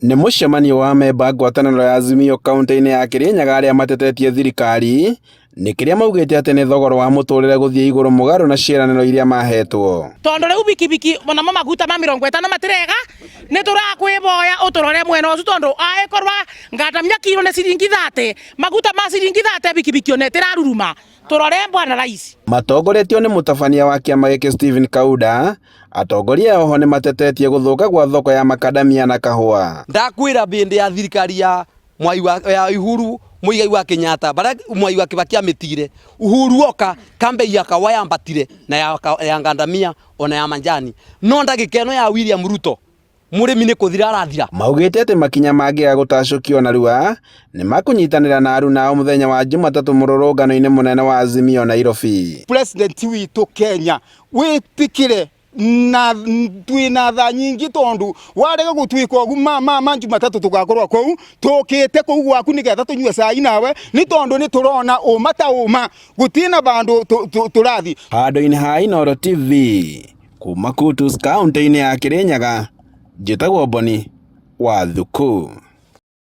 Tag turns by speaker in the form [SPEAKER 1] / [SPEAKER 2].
[SPEAKER 1] Nĩ mũcemanio wa memba ngwatanĩro ya Azimio kaunti-inĩ ya Kirinyaga arĩa matetetie thirikari nĩ kĩrĩa maugĩte atĩ nĩ thogora wa mũtũrĩre gũthiĩ igũrũ mũgarũ na ciĩranĩro iria mahetwo.
[SPEAKER 2] Tondu riu bikibiki ona maguta ma 50 matirega ni turakwiboya uturore mwena ucu tondu aikorwa ngadamia kilo ne ciringi 30 maguta ma ciringi 30 bikibiki one tiraruruma turore bwana rais.
[SPEAKER 1] Matongoretio nĩ mũtabania wa kĩama gĩkĩ Stephen Kauda, atongoria oho nĩ matetetie gũthũka gwa thoko ya makadamia na kahũa.
[SPEAKER 3] Ndakwĩra bĩndĩ ya thirikari ya Mwai wa Uhuru Muigai wa Kenyatta bara Mwai wa Kibaki ametire Uhuru oka kambe ya kawa yambatire na ya ngandamia ona ya manjani no ndagikeno ya William Ruto murimi ni kuthira arathira.
[SPEAKER 1] Maugĩte atĩ makinya mangĩ ya gũtacũkio na rua nĩ makũnyitanĩra na aruna ao mũthenya wa Jumatatũ mũrũrũngano-inĩ mũnene wa Azimio Nairobi.
[SPEAKER 4] President witũ Kenya wĩtĩkĩre na twina tha nyingi tondu warega gutwika ogu ma Jumatatũ tugakorwo kou tukite kou gwaku nigetha tunyue cai nawe ni tondu ni turona uma ta uma gutina bandu turathi.
[SPEAKER 1] Handũ-inĩ ha Inooro TV kuma Kutus kaunti-inĩ ya Kirinyaga, njĩtagwo Boni Wathuku.